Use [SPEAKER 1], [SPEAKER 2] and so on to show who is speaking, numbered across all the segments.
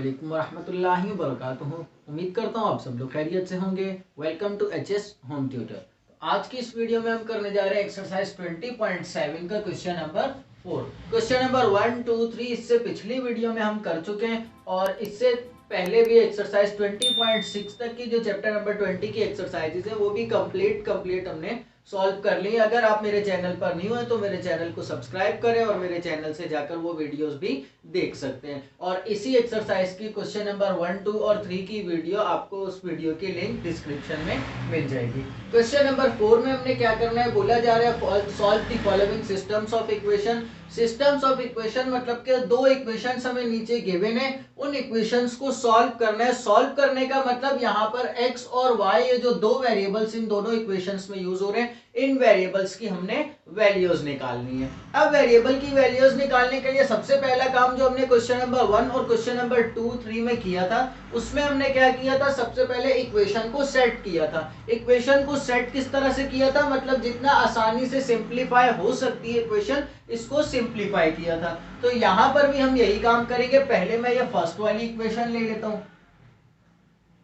[SPEAKER 1] वालेकुम वरहमतुल्लाहि वबरकातुहू। उम्मीद करता हूँ आप सब लोग खैरियत से होंगे। Welcome to HS home tutor. आज की इस वीडियो में हम करने जा रहे हैं एक्सरसाइज 20.7 का क्वेश्चन नंबर 4। क्वेश्चन नंबर 1, 2, 3 इससे पिछली वीडियो में हम कर चुके हैं और इससे पहले भी एक्सरसाइज 20.6 तक की जो चैप्टर नंबर 20 की एक्सरसाइजेज है वो भी कंप्लीट हमने सॉल्व कर ली। अगर आप मेरे चैनल पर न्यू हैं तो मेरे चैनल को सब्सक्राइब करें और मेरे चैनल से जाकर वो वीडियोस भी देख सकते हैं। और इसी एक्सरसाइज की क्वेश्चन नंबर 1, 2 और 3 की वीडियो आपको उस वीडियो की लिंक डिस्क्रिप्शन में मिल जाएगी। क्वेश्चन नंबर 4 में हमने क्या करना है, बोला जा रहा है solve the following systems of equation. Systems of equation मतलब कि दो इक्वेशंस हमें नीचे गिवन है, उन इक्वेशंस को सॉल्व करना है। सॉल्व करने का मतलब यहाँ पर x और y ये जो दो वेरिएबल्स इन दोनों इक्वेशंस में यूज हो रहे हैं, इन वेरिएबल्स की हमने वैल्यूज निकालनी है। अब वेरिएबल की वैल्यूज निकालने के लिए सबसे पहला काम जो हमने क्वेश्चन नंबर 1 और क्वेश्चन नंबर 2, 3 में किया था, उसमें हमने क्या किया था, सबसे पहले इक्वेशन को सेट किया था। इक्वेशन को सेट किस तरह से किया था, मतलब जितना आसानी से सिंप्लीफाई हो सकती है इक्वेशन, इसको सिंप्लीफाई किया था। तो यहां पर भी हम यही काम करेंगे। पहले मैं ये फर्स्ट वाली इक्वेशन ले लेता हूं,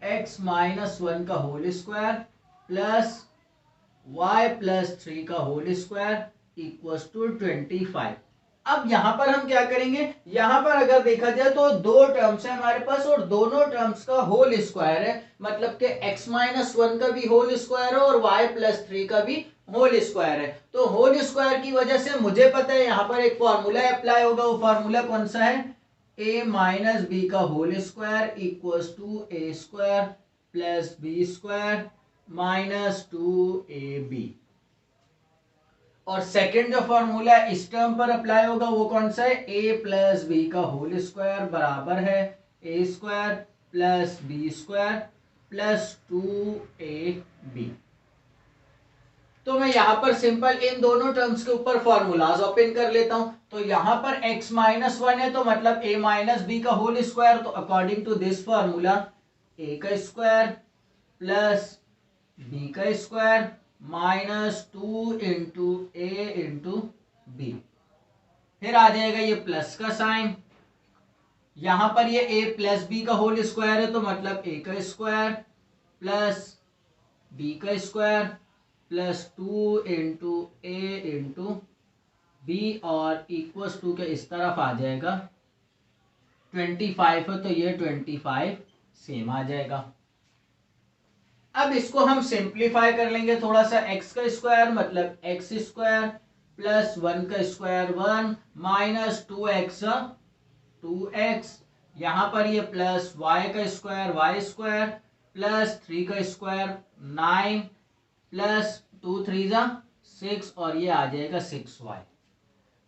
[SPEAKER 1] x माइनस 1 का whole square plus y plus 3 का होल स्क्वायर इक्वल्स टू 25। अब यहां पर हम क्या करेंगे, यहां पर अगर देखा जाए तो दो टर्म्स है हमारे पास और दोनों टर्म्स का होल स्क्वायर है, मतलब कि x माइनस 1 का भी होल स्क्वायर है और y प्लस 3 का भी होल स्क्वायर है। तो होल स्क्वायर की वजह से मुझे पता है यहां पर एक फॉर्मूला अप्लाई होगा। वो फॉर्मूला कौन सा है, a माइनस बी का whole square equals to A square plus B square minus 2ab। और सेकंड जो फॉर्मूला इस टर्म पर अप्लाई होगा वो कौन सा है, a प्लस बी का होल स्क्वायर बराबर है A square plus B square plus 2ab। तो मैं यहां पर सिंपल इन दोनों टर्म्स के ऊपर फॉर्मूलाज ओपन कर लेता हूं। तो यहां पर x माइनस 1 है तो मतलब a माइनस बी का होल स्क्वायर, तो according to this formula a का स्क्वायर प्लस b का square minus 2 into A into B. फिर आ जाएगा ये प्लस का साइन, यहां पर ये a प्लस बी का होल स्क्वायर है तो मतलब a का स्क्वायर प्लस b का square plus 2 into A into B और इक्वल्स टू के इस तरफ आ जाएगा 25 है तो ये 25 सेम आ जाएगा। अब इसको हम सिंप्लीफाई कर लेंगे थोड़ा सा। x का स्क्वायर मतलब x स्क्वायर प्लस 1 का स्क्वायर 1 माइनस 2x 2x, यहां पर ये प्लस y का स्क्वायर y स्क्वायर प्लस 3 का स्क्वायर 9 प्लस 2 3 6 और ये आ जाएगा 6y।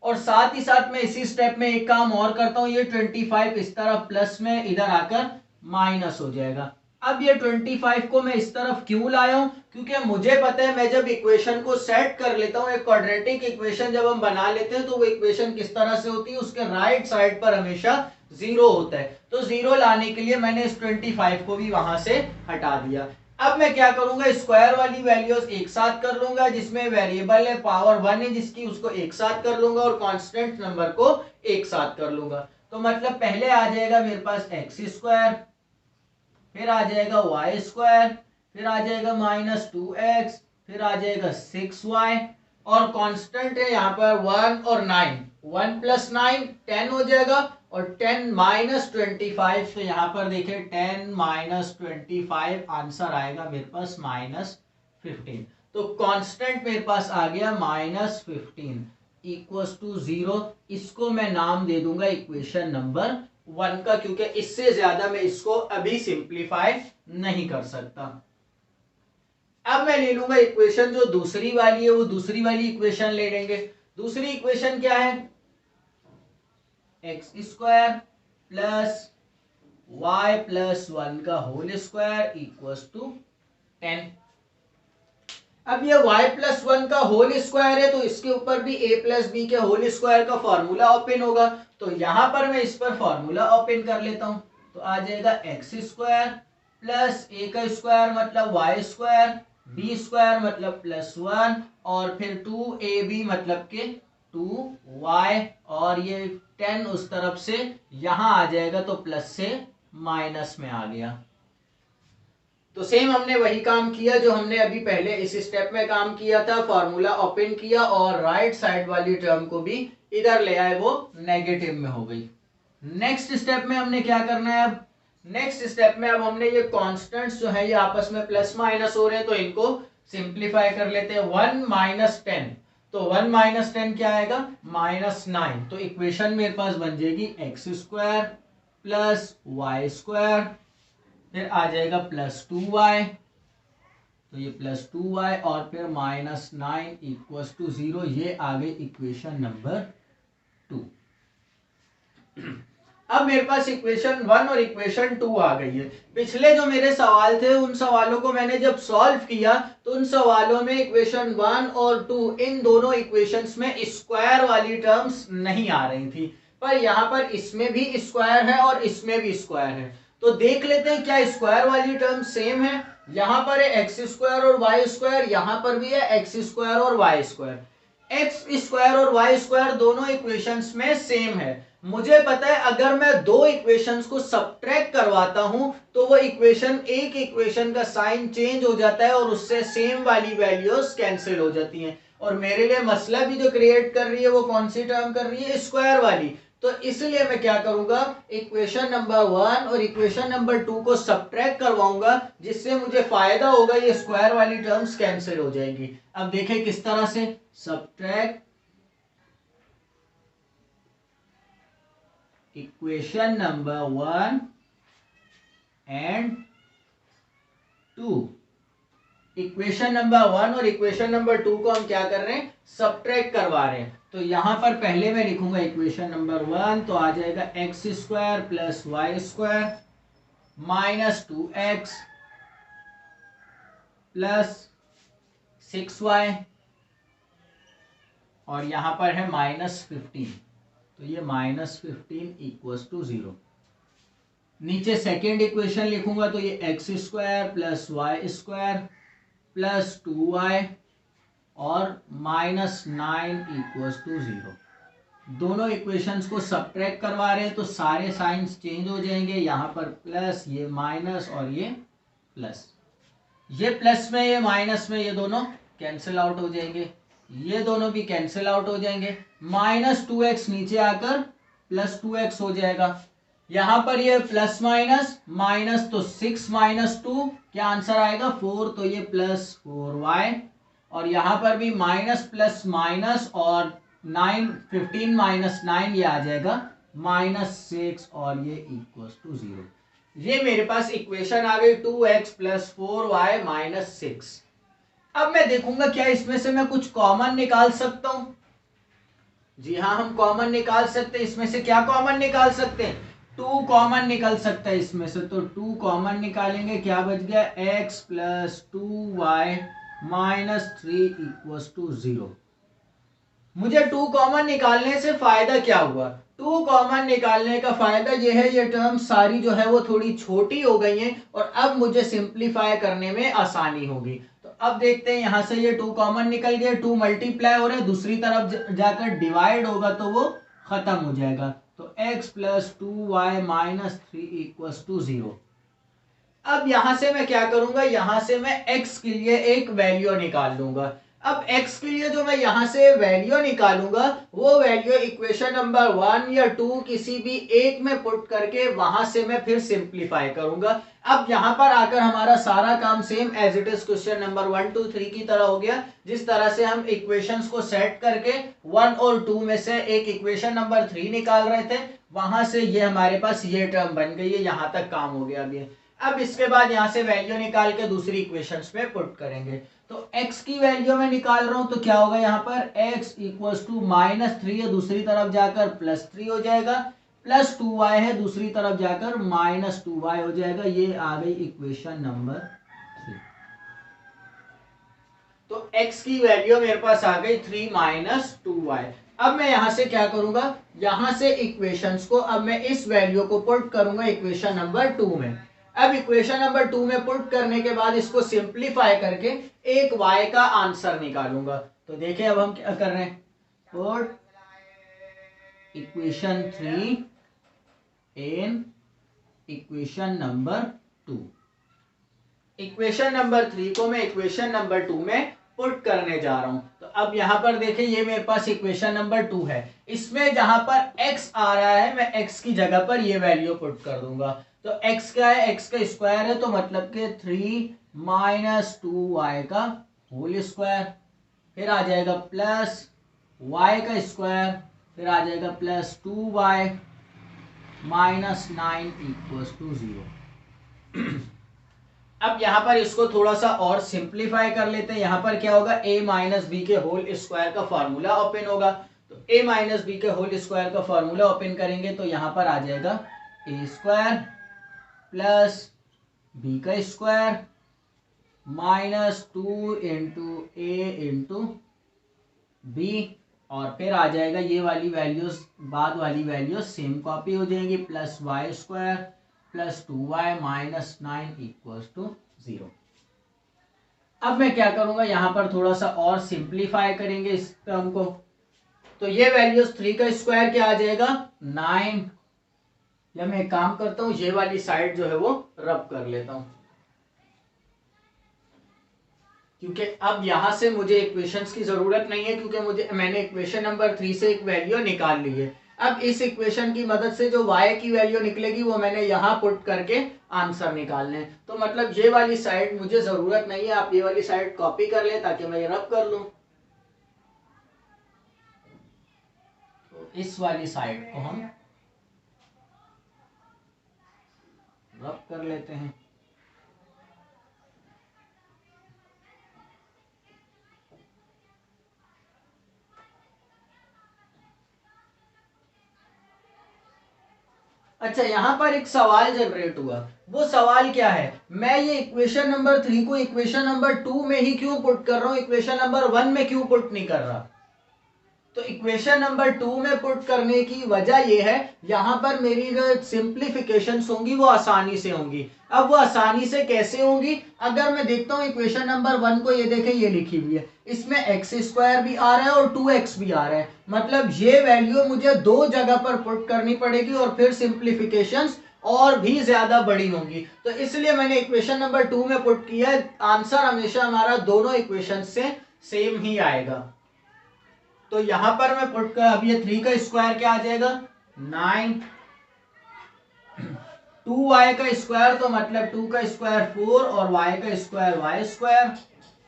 [SPEAKER 1] और साथ ही साथ में इसी स्टेप में एक काम और करता हूं, ये 25 इस तरफ प्लस में इधर आकर माइनस हो जाएगा। अब ये 25 को मैं इस तरफ क्यों लाया हूं, क्योंकि मुझे पता है मैं जब इक्वेशन को सेट कर लेता हूं, एक क्वाड्रेटिक इक्वेशन जब हम बना लेते हैं तो वो इक्वेशन किस तरह से होती है, उसके राइट साइड पर हमेशा जीरो होता है। तो जीरो लाने के लिए मैंने इस 25 को भी वहां से हटा दिया। अब मैं क्या करूंगा, स्क्वायर वाली वैल्यूज एक साथ कर लूंगा, जिसमें वेरिएबल है पावर 1 है जिसकी, उसको एक साथ कर लूंगा और कांस्टेंट नंबर को एक साथ कर लूंगा। तो मतलब पहले आ जाएगा मेरे पास एक्स स्क्वायर, फिर आ जाएगा वाई स्क्वायर, फिर आ जाएगा माइनस 2x, फिर आ जाएगा 6y और कांस्टेंट है यहाँ पर 1 और 9, 1 प्लस 9 10 हो जाएगा और 10 माइनस 25, तो यहाँ पर देखिए 10 माइनस 25 आंसर आएगा मेरे पास माइनस 15। तो कांस्टेंट मेरे पास आ गया माइनस 15 इक्वल्स टू 0। इसको मैं नाम दे दूंगा इक्वेशन नंबर 1 का, क्योंकि इससे ज्यादा मैं इसको अभी सिंप्लीफाई नहीं कर सकता। अब मैं ले लूंगा इक्वेशन जो दूसरी वाली है, वो दूसरी वाली इक्वेशन ले लेंगे। दूसरी इक्वेशन क्या है, X square plus Y plus 1 का होल स्क्वायर इक्वल्स टू 10। अब ये y प्लस 1 का होल स्क्वायर है तो इसके ऊपर भी a प्लस बी के होल स्क्वायर का फॉर्मूला ओपन होगा। तो यहां पर मैं इस पर फॉर्मूला ओपन कर लेता हूं, तो आ जाएगा एक्स स्क्वायर प्लस a का स्क्वायर मतलब y स्क्वायर, b स्क्वायर मतलब प्लस 1 और फिर 2ab मतलब के 2y और ये 10 उस तरफ से यहां आ जाएगा तो प्लस से माइनस में आ गया। तो सेम हमने वही काम किया जो हमने अभी पहले इस स्टेप में काम किया था, फॉर्मूला ओपन किया और राइट साइड वाली टर्म को भी इधर ले आए, वो नेगेटिव में हो गई। नेक्स्ट स्टेप में हमने क्या करना है, अब नेक्स्ट स्टेप में अब हमने ये कॉन्स्टेंट्स जो है ये आपस में प्लस माइनस हो रहे हैं, तो इनको सिंप्लीफाई कर लेते हैं। 1 माइनस 10, तो 1 माइनस 10 क्या आएगा, -9। तो इक्वेशन मेरे पास बन जाएगी X square plus Y square, फिर आ जाएगा +2y, तो ये +2y और फिर -9 = 0। ये आ गई इक्वेशन नंबर 2। अब मेरे पास इक्वेशन 1 और इक्वेशन 2 आ गई है। पिछले जो मेरे सवाल थे उन सवालों को मैंने जब सॉल्व किया तो उन सवालों में इक्वेशन 1 और 2 इन दोनों इक्वेशंस में स्क्वायर वाली टर्म्स नहीं आ रही थी, पर यहाँ पर इसमें भी स्क्वायर है और इसमें भी स्क्वायर है। तो देख लेते हैं क्या स्क्वायर वाली टर्म सेम है। यहाँ पर है एक्स स्क्वायर और वाई स्क्वायर, यहाँ पर भी है एक्स स्क्वायर और वाई स्क्वायर। एक्स स्क्वायर और वाई स्क्वायर दोनों इक्वेशंस में सेम है। मुझे पता है अगर मैं दो इक्वेशंस को सब्ट्रैक्ट करवाता हूं तो वो इक्वेशन, एक इक्वेशन का साइन चेंज हो जाता है और उससे सेम वाली वैल्यूज कैंसिल हो जाती हैं। और मेरे लिए मसला भी जो क्रिएट कर रही है वो कौन सी टर्म कर रही है, स्क्वायर वाली। तो इसलिए मैं क्या करूंगा, इक्वेशन नंबर 1 और इक्वेशन नंबर 2 को सब्ट्रैक्ट करवाऊंगा, जिससे मुझे फायदा होगा, ये स्क्वायर वाली टर्म्स कैंसिल हो जाएंगी। अब देखें किस तरह से, subtract equation number 1 and 2। Equation number 1 और इक्वेशन नंबर 2 को हम क्या कर रहे हैं, सब्ट्रैक्ट करवा रहे हैं। तो यहां पर पहले मैं लिखूंगा इक्वेशन नंबर 1, तो आ जाएगा X square plus Y square -2x plus 6y, और यहां पर है -15, तो ये -15 = 0। नीचे सेकेंड इक्वेशन लिखूंगा तो ये X square plus Y square plus 2y और -9 = 0। दोनों इक्वेशंस को सब्ट्रैक्ट करवा रहे हैं तो सारे साइंस चेंज हो जाएंगे। यहाँ पर प्लस, ये माइनस और ये प्लस, ये प्लस में ये माइनस में ये दोनों कैंसिल आउट हो जाएंगे, ये दोनों भी कैंसिल आउट हो जाएंगे। -2x नीचे आकर +2x हो जाएगा। यहां पर ये प्लस माइनस माइनस, तो 6 - 2 क्या आंसर आएगा, 4, तो ये +4y। और यहां पर भी माइनस प्लस माइनस और 15 - 9 ये आ जाएगा -6 और ये = 0। ये मेरे पास इक्वेशन आ गई 2x + 4y - 6। अब मैं देखूंगा क्या इसमें से मैं कुछ कॉमन निकाल सकता हूं। जी हाँ, हम कॉमन निकाल सकते हैं। इसमें से क्या कॉमन निकाल सकते हैं, 2 कॉमन निकल सकता है इसमें से। तो 2 कॉमन निकालेंगे, क्या बच गया, x + 2y - 3 = 0। मुझे 2 कॉमन निकालने से फायदा क्या हुआ, 2 कॉमन निकालने का फायदा यह है, ये टर्म सारी जो है वो थोड़ी छोटी हो गई हैं और अब मुझे सिंप्लीफाई करने में आसानी होगी। तो अब देखते हैं, यहां से ये 2 कॉमन निकल गए, 2 मल्टीप्लाई हो रहे हैं, दूसरी तरफ जाकर डिवाइड होगा तो वो खत्म हो जाएगा। तो x + 2y - 3 = 0। अब यहां से मैं क्या करूंगा, यहां से मैं x के लिए एक वैल्यू निकाल लूंगा। अब x के लिए जो मैं यहां से वैल्यू निकालूंगा वो वैल्यू इक्वेशन नंबर 1 या 2 किसी भी एक में पुट करके वहां से मैं फिर सिंप्लीफाई करूंगा। अब यहां पर आकर हमारा सारा काम same as it is question number 1 2 3 की तरह हो गया। जिस तरह से हम इक्वेशंस को सेट करके 1 और 2 में से एक इक्वेशन नंबर 3 निकाल रहे थे, वहां से ये हमारे पास ये टर्म बन गई है, यहां तक काम हो गया अभी। अब इसके बाद यहां से वैल्यू निकाल के दूसरी इक्वेशंस में पुट करेंगे। तो x की वैल्यू मैं निकाल रहा हूं तो क्या होगा, यहाँ पर x = -3 है, दूसरी तरफ जाकर +3 हो जाएगा, +2y है, दूसरी तरफ जाकर -2y हो जाएगा। ये आ गई इक्वेशन नंबर 3। तो x की वैल्यू मेरे पास आ गई 3 - 2y। अब मैं यहां से क्या करूंगा, यहां से इक्वेशंस को अब मैं इस वैल्यू को पुट करूंगा इक्वेशन नंबर 2 में। अब इक्वेशन नंबर 2 में पुट करने के बाद इसको सिंप्लीफाई करके एक y का आंसर निकालूंगा। तो देखिए अब हम क्या कर रहे हैं, पुट इक्वेशन 3 इन इक्वेशन नंबर 2। इक्वेशन नंबर 3 को मैं इक्वेशन नंबर 2 में पुट करने जा रहा हूं। तो अब यहां पर देखिए ये मेरे पास इक्वेशन नंबर 2 है, इसमें जहां पर x आ रहा है मैं x की जगह पर ये वैल्यू पुट कर दूंगा। तो x क्या है, x का स्क्वायर है, तो मतलब कि 3 माइनस 2y का होल स्क्वायर, फिर आ जाएगा प्लस y का स्क्वायर, फिर आ जाएगा plus 2y minus 9 equals to 0। अब यहां पर इसको थोड़ा सा और सिंप्लीफाई कर लेते हैं। यहां पर क्या होगा, a माइनस बी के होल स्क्वायर का फॉर्मूला ओपन होगा। तो a माइनस बी के होल स्क्वायर का फॉर्मूला ओपन करेंगे तो यहां पर आ जाएगा a स्क्वायर प्लस बी का square minus 2 into A into B, और फिर आ जाएगा ये वाली वैल्यूज, बाद वाली वैल्यूज सेम कॉपी हो जाएंगी, plus Y square plus 2y minus 9 equals to 0। अब मैं क्या करूंगा, यहां पर थोड़ा सा और सिंप्लीफाई करेंगे इस टर्म को। तो ये वैल्यूज 3 का स्क्वायर क्या आ जाएगा 9, या मैं एक काम करता हूं ये वाली साइड जो है वो रब कर लेता हूं, क्योंकि अब यहां से मुझे इक्वेशंस की जरूरत नहीं है, क्योंकि मैंने इक्वेशन नंबर 3 से एक वैल्यू निकाल ली है। अब इस इक्वेशन की मदद से जो y की वैल्यू निकलेगी वो मैंने यहां पुट करके आंसर निकालने हैं। तो मतलब ये वाली साइड मुझे जरूरत नहीं है, आप ये वाली साइड कॉपी कर ले ताकि मैं ये रब कर लूं। तो इस वाली साइड को हम रब कर लेते हैं। अच्छा, यहां पर एक सवाल जनरेट हुआ, वो सवाल क्या है, मैं ये इक्वेशन नंबर 3 को इक्वेशन नंबर 2 में ही क्यों पुट कर रहा हूं, इक्वेशन नंबर 1 में क्यों पुट नहीं कर रहा। तो इक्वेशन नंबर 2 में पुट करने की वजह यह है, यहां पर मेरी जो सिंप्लीफिकेशंस होंगी वो आसानी से होंगी। अब वो आसानी से कैसे होंगी, अगर मैं देखता हूं इक्वेशन नंबर 1 को, ये देखें ये लिखी हुई है, इसमें एक्स स्क्वायर भी आ रहा है और 2x भी आ रहा है, मतलब ये वैल्यू मुझे दो जगह पर पुट करनी पड़ेगी और फिर सिंप्लीफिकेशंस और भी ज्यादा बड़ी होंगी। तो इसलिए मैंने इक्वेशन नंबर 2 में पुट किया, आंसर हमेशा हमारा दोनों इक्वेशन से सेम ही आएगा। तो यहां पर मैं पुट कर, अब ये 3 का स्क्वायर क्या आ जाएगा 9, 2y का स्क्वायर तो मतलब 2 का स्क्वायर 4 और y का स्क्वायर y स्क्वायर,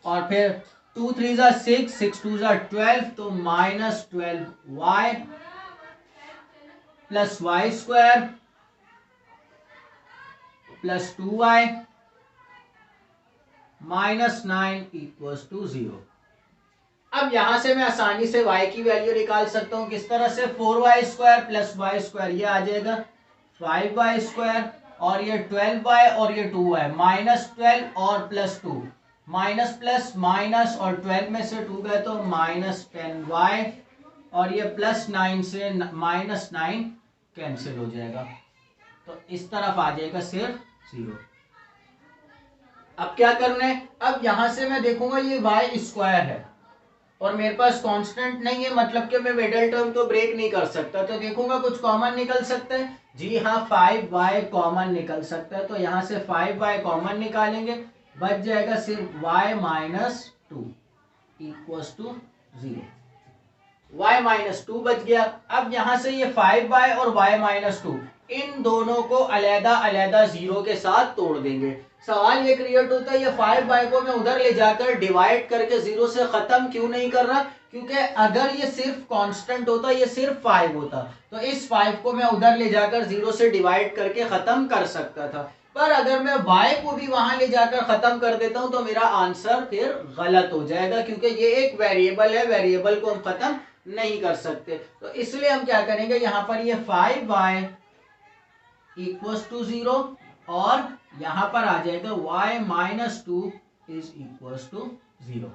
[SPEAKER 1] और फिर 2 3 जा 6, 6 2 जा 12, तो minus 12y plus y square plus 2y minus 9 equals to 0। अब यहां से मैं आसानी से y की वैल्यू निकाल सकता हूं, किस तरह से, 4y square plus y square, ये आ जाएगा 5y स्क्वायर, और ये 12y और ये 2y, माइनस 12 और प्लस 2, माइनस प्लस माइनस, और 12 में से 2 गए तो माइनस 10y, और ये प्लस 9 से माइनस 9 कैंसिल हो जाएगा, तो इस तरफ आ जाएगा सिर्फ 0। अब क्या करना है, अब यहां से मैं देखूंगा ये y स्क्वायर है और मेरे पास कांस्टेंट नहीं है, मतलब कि मैं मिडिल टर्म तो ब्रेक नहीं कर सकता, तो देखूंगा कुछ कॉमन निकल सकता है। जी हाँ, 5y कॉमन निकल सकता है, तो यहां से 5y कॉमन निकालेंगे, बच जाएगा सिर्फ y minus 2 equals to 0, y minus 2 बच गया। अब यहां से ये 5y और y माइनस 2, इन दोनों को अलग अलग 0 के साथ तोड़ देंगे। सवाल ये क्रिएट होता है, ये 5y को मैं उधर ले जाकर डिवाइड करके 0 से खत्म क्यों नहीं कर रहा, क्योंकि अगर ये सिर्फ कांस्टेंट होता, ये सिर्फ 5 होता, तो इस 5 को मैं उधर ले जाकर 0 से डिवाइड करके खत्म कर सकता था, पर अगर मैं y को भी वहां ले जाकर खत्म कर देता हूं तो मेरा आंसर फिर गलत हो जाएगा, क्योंकि ये एक वेरिएबल है, वेरिएबल को हम खत्म नहीं कर सकते। तो इसलिए हम क्या करेंगे, यहां पर ये 5y इक्वल्स टू 0 और यहां पर आ जाएगा y minus 2 is equals to 0।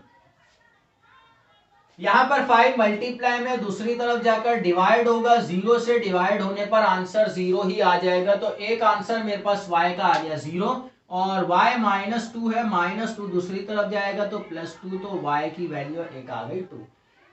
[SPEAKER 1] यहां पर 5 मल्टीप्लाई में दूसरी तरफ जाकर डिवाइड होगा, 0 से डिवाइड होने पर आंसर 0 ही आ जाएगा, तो एक आंसर मेरे पास y का आ गया 0, और y माइनस 2 है, माइनस 2 दूसरी तरफ जाएगा तो प्लस 2, तो y की वैल्यू एक आ गई 2।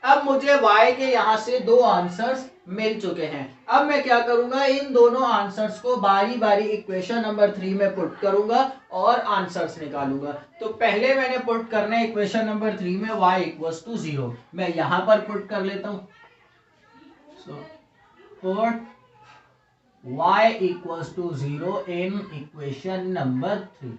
[SPEAKER 1] अब मुझे y के यहाँ से दो आंसर्स मिल चुके हैं। अब मैं क्या करूंगा, इन दोनों आंसर्स को बारी बारी इक्वेशन नंबर 3 में पुट करूंगा और आंसर्स निकालूंगा। तो पहले मैंने पुट करना है इक्वेशन नंबर 3 में y इक्वल्स टू 0। मैं यहां पर पुट कर लेता हूं। So put y equals to 0 in equation number 3।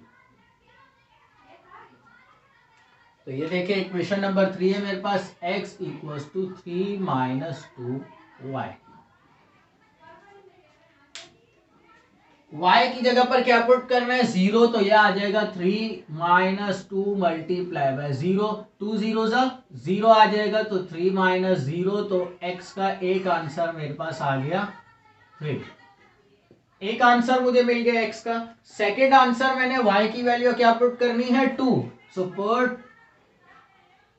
[SPEAKER 1] तो ये देखिए इक्वेशन नंबर 3 है मेरे पास, x equals to 3 minus 2y। y की जगह पर क्या पुट करना है, 0, तो यह आ जाएगा 3 माइनस 2 मल्टीप्लाई बाय 0, 2 0 सा 0 आ जाएगा, तो 3 माइनस 0, तो x का एक आंसर मेरे पास आ गया 3। एक आंसर मुझे मिल गया x का। सेकेंड आंसर मैंने y की वैल्यू क्या पुट करनी है, 2। सो put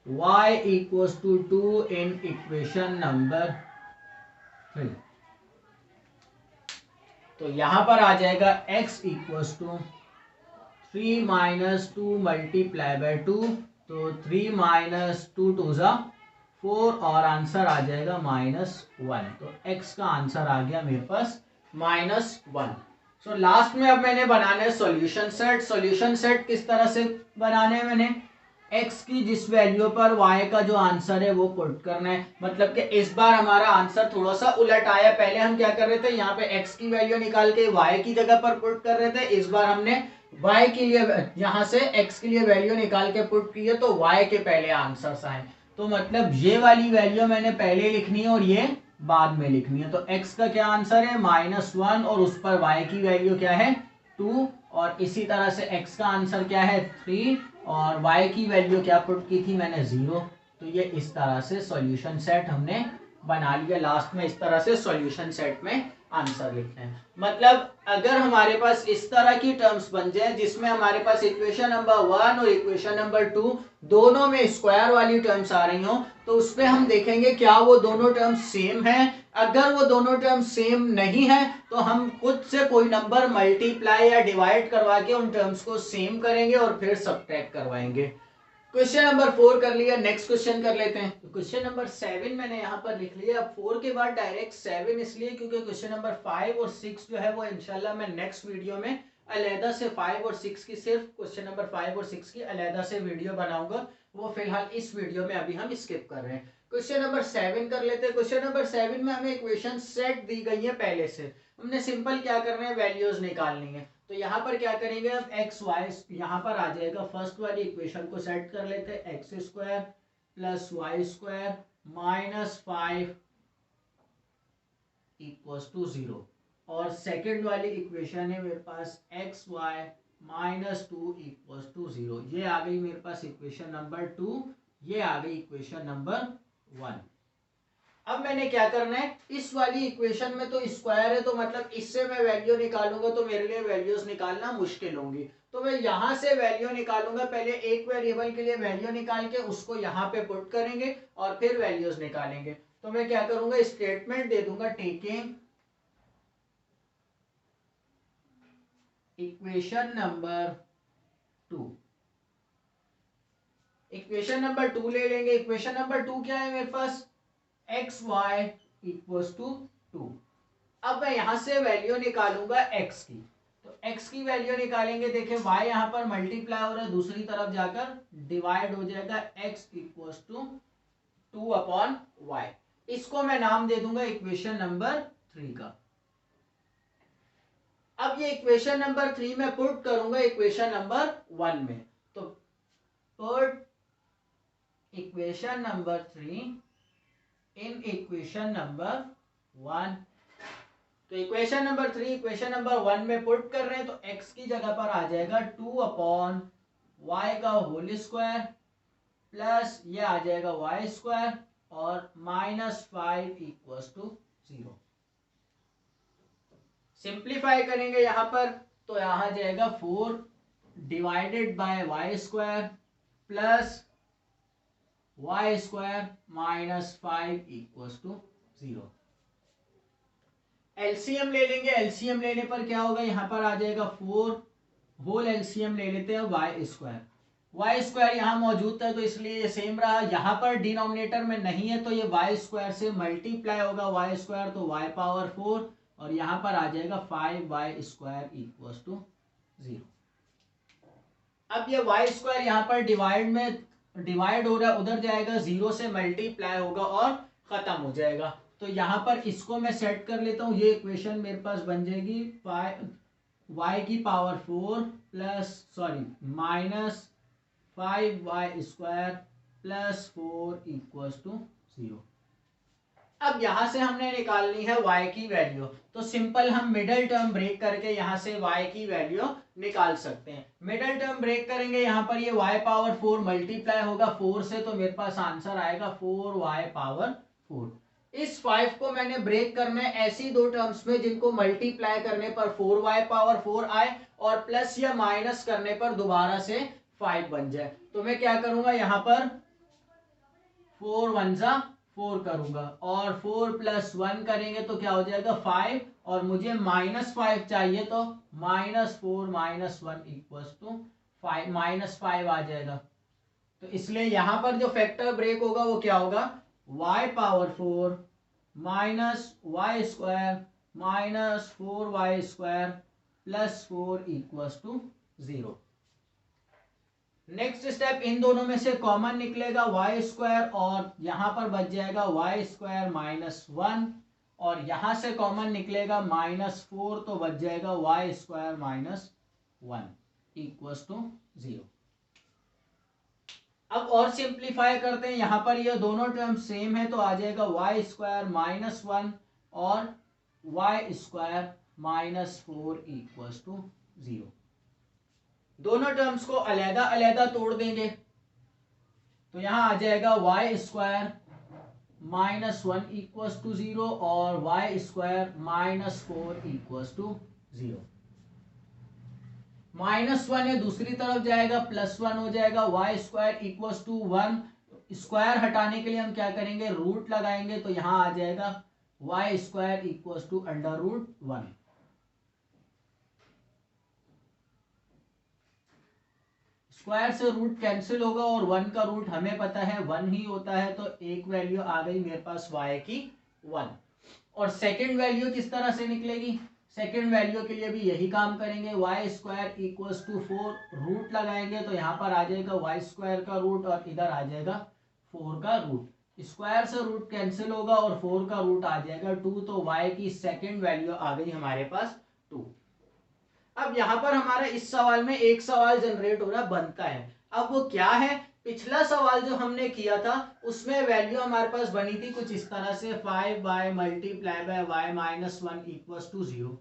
[SPEAKER 1] y equals to 2 in equation number 3। तो यहां पर आ जाएगा x equals to 3 minus 2 multiply by 2, तो 3 माइनस 2 2 ज़ा 4 और आंसर आ जाएगा -1। तो x का आंसर आ गया मेरे पास -1। सो लास्ट में अब मैंने बनाना है सॉल्यूशन सेट। सॉल्यूशन सेट किस तरह से बनाने हैं, मैंने x की जिस वैल्यू पर y का जो आंसर है वो पुट करना है। मतलब कि इस बार हमारा आंसर थोड़ा सा उलट आया। पहले हम क्या कर रहे थे, यहाँ पे x की वैल्यू निकाल के y की जगह पर पुट कर रहे थे। इस बार हमने y के लिए यहाँ से x के लिए वैल्यू निकाल के पुट की है, तो y के पहले आंसर आए। तो मतलब ये वाली वैल्यू मैंने पहले लिखनी है और ये बाद में लिखनी है। तो x का क्या आंसर है -1 और उस पर y की वैल्यू क्या है 2, और इसी तरह से x का आंसर क्या है 3 और y की वैल्यू क्या पुट की थी मैंने 0। तो ये इस तरह से सॉल्यूशन सेट हमने बना लिया। लास्ट में इस तरह से सॉल्यूशन सेट में आंसर लिखते हैं। मतलब अगर हमारे पास इस तरह की टर्म्स बन जाए जिसमें हमारे पास इक्वेशन नंबर 1 और इक्वेशन नंबर 2 दोनों में स्क्वायर वाली टर्म्स आ रही हो, तो उसपे हम देखेंगे क्या वो दोनों टर्म्स सेम है। अगर वो दोनों टर्म्स सेम नहीं है तो हम खुद से कोई नंबर मल्टीप्लाई या डिवाइड करवा के उन टर्म्स को सेम करेंगे और फिर सब्ट्रैक्ट करवाएंगे। क्वेश्चन नंबर 4 कर लिया, नेक्स्ट क्वेश्चन कर लेते हैं। तो क्वेश्चन नंबर 7 मैंने यहाँ पर लिख लिया। अब 4 के बाद डायरेक्ट 7 इसलिए क्योंकि क्वेश्चन नंबर 5 और 6 जो है वो इंशाल्लाह मैं नेक्स्ट वीडियो में अलहदा से 5 और 6 की, सिर्फ क्वेश्चन नंबर 5 और 6 की अलहदा से वीडियो बनाऊंगा। वो फिलहाल इस वीडियो में अभी हम स्किप कर रहे हैं। क्वेश्चन नंबर 7 कर लेते हैं। क्वेश्चन नंबर 7 में हमें इक्वेशन सेट दी गई है। पहले से हमने सिंपल क्या करना है, वैल्यूज निकालनी है। तो यहाँ पर क्या करेंगे, अब एक्स वाई यहाँ पर आ जाएगा। फर्स्ट वाली इक्वेशन को सेट कर लेते हैं, X square plus Y square -5 equals to 0। और सेकेंड वाली इक्वेशन है मेरे पास एक्स वाई -2 इक्वल्स टू 0। ये आ गई मेरे पास इक्वेशन नंबर 2, ये आ गई इक्वेशन नंबर 1। अब मैंने क्या करना है, इस वाली इक्वेशन में तो स्क्वायर है, तो मतलब इससे मैं वैल्यू निकालूंगा तो मेरे लिए वैल्यूज निकालना मुश्किल होंगी। तो मैं यहां से वैल्यू निकालूंगा। पहले एक वेरिएबल के लिए वैल्यू निकाल के उसको यहाँ पे पुट करेंगे और फिर वैल्यूज निकालेंगे। तो मैं क्या करूंगा, स्टेटमेंट दे दूंगा taking equation number 2। Equation number 2 ले लेंगे। इक्वेशन नंबर 2 क्या है मेरे पास, एक्स वाई इक्वल्स टू 2। अब मैं यहां से वैल्यू निकालूंगा x की। तो x की वैल्यू निकालेंगे। देखिए y यहां पर मल्टीप्लाई हो रहा है, दूसरी तरफ जाकर डिवाइड हो जाएगा, x इक्वल्स टू 2/y। इसको मैं नाम दे दूंगा इक्वेशन नंबर 3 का। अब ये इक्वेशन नंबर 3 में पुट करूंगा इक्वेशन नंबर 1 में। तो पुट इक्वेशन नंबर 3 इन इक्वेशन नंबर 1। तो इक्वेशन नंबर 3 इक्वेशन नंबर 1 में पुट कर रहे हैं, तो x की जगह पर आ जाएगा 2/y का होल स्क्वायर प्लस ये आ जाएगा y स्क्वायर और -5 इक्वल्स टू 0। सिंप्लीफाई करेंगे यहाँ पर, तो यहाँ आ जाएगा 4 divided by y square plus y square -5 equals to 0। LCM ले लेंगे। एलसीएम लेने पर क्या होगा, यहां पर आ जाएगा 4 होल एलसीएम ले लेते हैं y स्क्वायर वाई स्क्वायर यहाँ मौजूद था तो इसलिए ये सेम रहा। यहाँ पर डिनोमिनेटर में नहीं है तो ये वाई स्क्वायर से मल्टीप्लाई होगा वाई स्क्वायर, तो वाई पावर 4 और यहाँ पर आ जाएगा 5y स्क्वायर इक्वल टू 0। अब ये वाई स्क्वायर यहाँ पर डिवाइड हो रहा है, उधर जाएगा 0 से मल्टीप्लाई होगा और खत्म हो जाएगा। तो यहाँ पर इसको मैं सेट कर लेता हूँ, ये इक्वेशन मेरे पास बन जाएगी y की power 4 minus 5y square plus 4 equal to 0। अब यहां से हमने निकालनी है y की वैल्यू, तो सिंपल हम मिडिल टर्म ब्रेक करके यहां से y की वैल्यू निकाल सकते हैं। मिडिल टर्म ब्रेक करेंगे, यहां पर ये y पावर 4 मल्टीप्लाई होगा 4 से, तो मेरे पास आंसर आएगा 4y पावर 4। इस 5 को मैंने ब्रेक करना है ऐसी दो टर्म्स में जिनको मल्टीप्लाई करने पर 4y पावर 4 आए और प्लस या माइनस करने पर दोबारा से 5 बन जाए। तो मैं क्या करूंगा, यहाँ पर 4 1 जा 4 करूंगा और 4 प्लस 1 करेंगे तो क्या हो जाएगा 5, और मुझे -5 चाहिए तो -4 -1 इक्वल टू 5 -5 आ जाएगा। तो इसलिए यहां पर जो फैक्टर ब्रेक होगा वो क्या होगा, y power 4 minus Y square minus 4y square plus 4 equal to 0। Next step, इन दोनों में से कॉमन निकलेगा वाई स्क्वायर और यहां पर बच जाएगा वाई स्क्वायर -1, और यहां से कॉमन निकलेगा -4 तो बच जाएगा वाई स्क्वायर -1 इक्वल टू 0। अब और सिंप्लीफाई करते हैं, यहां पर ये दोनों टर्म सेम है तो आ जाएगा वाई स्क्वायर -1 और वाई स्क्वायर -4 इक्वल टू 0। दोनों टर्म्स को अलहदा अलहदा तोड़ देंगे तो यहां आ जाएगा वाई स्क्वायर -1 इक्वल टू 0 और वाई स्क्वायर -4 इक्वल टू 0। -1 है दूसरी तरफ जाएगा +1 हो जाएगा, Y square equal to 1। Square हटाने के लिए हम क्या करेंगे, रूट लगाएंगे, तो यहां आ जाएगा Y square equal to √1। Square से रूट कैंसिल होगा और 1 का रूट हमें पता है 1 ही होता है, तो एक वैल्यू आ गई मेरे पास y की 1। और सेकंड वैल्यू किस तरह से निकलेगी, सेकंड वैल्यू के लिए भी यही काम करेंगे, Y square equal to 4 root लगाएंगे तो यहाँ पर आ जाएगा वाई स्क्वायर का रूट और इधर आ जाएगा 4 का रूट। स्क्वायर से रूट कैंसिल होगा और 4 का रूट आ जाएगा 2, तो y की सेकंड वैल्यू आ गई हमारे पास 2। अब यहां पर हमारा इस सवाल में एक सवाल जनरेट हो रहा बनता है, अब वो क्या है, पिछला सवाल जो हमने किया था उसमें वैल्यू हमारे पास बनी थी कुछ इस तरह से 5y multiply by y -1 equal to 0,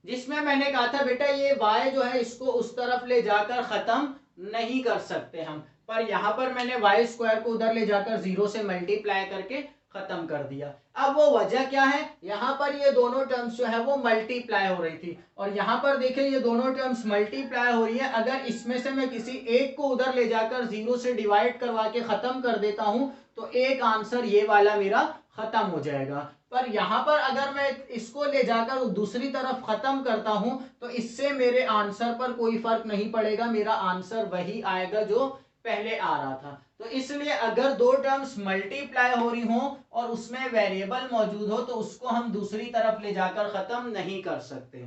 [SPEAKER 1] जिसमें मैंने कहा था बेटा ये y जो है इसको उस तरफ ले जाकर खत्म नहीं कर सकते हम, पर यहां पर मैंने y स्क्वायर को उधर ले जाकर 0 से मल्टीप्लाई करके खत्म कर दिया। अब वो वजह क्या है, यहां पर ये दोनों टर्म्स जो है वो मल्टीप्लाई हो रही थी और यहां पर देखिए ये दोनों टर्म्स मल्टीप्लाई हो रही है, अगर इसमें से मैं किसी एक को उधर ले जाकर 0 से डिवाइड करवा के खत्म कर देता हूं तो एक आंसर ये वाला मेरा खत्म हो जाएगा। पर यहां पर अगर मैं इसको ले जाकर दूसरी तरफ खत्म करता हूं तो इससे मेरे आंसर पर कोई फर्क नहीं पड़ेगा, मेरा आंसर वही आएगा जो पहले आ रहा था। तो इसलिए अगर दो टर्म्स मल्टीप्लाई हो रही हो और उसमें वेरिएबल मौजूद हो तो उसको हम दूसरी तरफ ले जाकर खत्म नहीं कर सकते।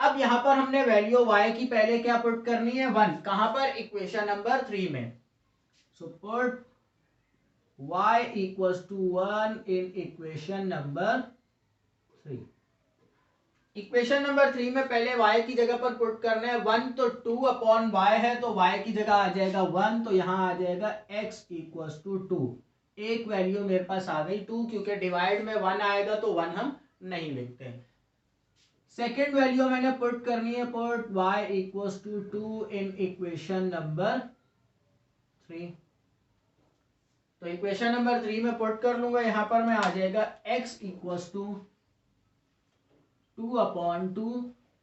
[SPEAKER 1] अब यहां पर हमने वैल्यू y की पहले क्या पुट करनी है 1, कहां पर, इक्वेशन नंबर 3 में। So put y equals to 1 in equation number 3। Equation number 3 में पहले y की जगह पर पुट करना है 1, तो 2/y है तो y की जगह आ जाएगा 1, तो यहां आ जाएगा x इक्वल्स टू 2। एक वैल्यू मेरे पास आ गई 2, क्योंकि डिवाइड में 1 आएगा तो 1 हम नहीं लिखते। सेकेंड वैल्यू मैंने पुट करनी है, put y equals to 2 in equation number 3। तो इक्वेशन नंबर 3 में पुट कर लूंगा, यहां पर मैं आ जाएगा x इक्वल्स टू 2/2,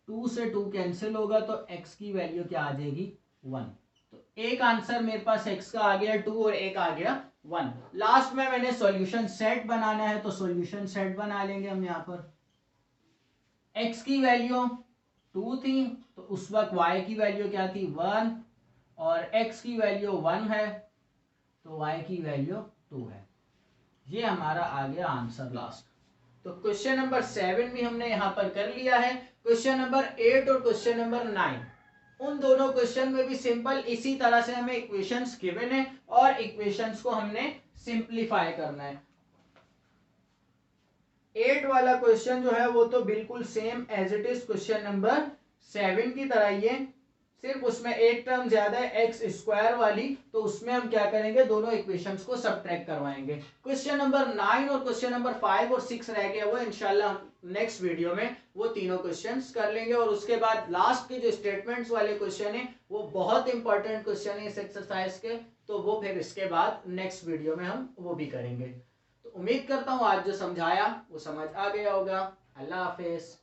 [SPEAKER 1] 2 से 2 कैंसिल होगा तो x की वैल्यू क्या आ जाएगी 1। तो एक आंसर मेरे पास x का आ गया 2 और एक आ गया 1। लास्ट में मैंने सॉल्यूशन सेट बनाना है तो सॉल्यूशन सेट बना लेंगे हम। यहाँ पर x की वैल्यू 2 थी तो उस वक्त y की वैल्यू क्या थी 1, और x की वैल्यू 1 है तो y की वैल्यू 2 है। ये हमारा आ गया आंसर लास्ट। तो क्वेश्चन नंबर 7 भी हमने यहाँ पर कर लिया है। क्वेश्चन नंबर 8 और क्वेश्चन नंबर 9, उन दोनों क्वेश्चन में भी सिंपल इसी तरह से हमें इक्वेशंस गिवन है और इक्वेशंस को हमने सिंप्लीफाई करना है। 8 वाला क्वेश्चन जो है वो तो बिल्कुल same as it is question number 7 की तरह ही है, सिर्फ उसमें एक टर्म ज्यादा है एक्स स्क्वायर वाली, तो उसमें हम क्या करेंगे, दोनों इक्वेशंस को सबट्रैक्ट करवाएंगे। क्वेश्चन नंबर 9 और क्वेश्चन नंबर 5 और 6 रह गया, वो इंशाल्लाह नेक्स्ट वीडियो में वो तीनों क्वेश्चंस कर लेंगे। और उसके बाद लास्ट के जो स्टेटमेंट्स वाले क्वेश्चन है वो बहुत इंपॉर्टेंट क्वेश्चन है इस एक्सरसाइज के, तो वो फिर इसके बाद नेक्स्ट वीडियो में हम वो भी करेंगे। तो उम्मीद करता हूँ आज जो समझाया वो समझ आ गया होगा। अल्लाह हाफिज।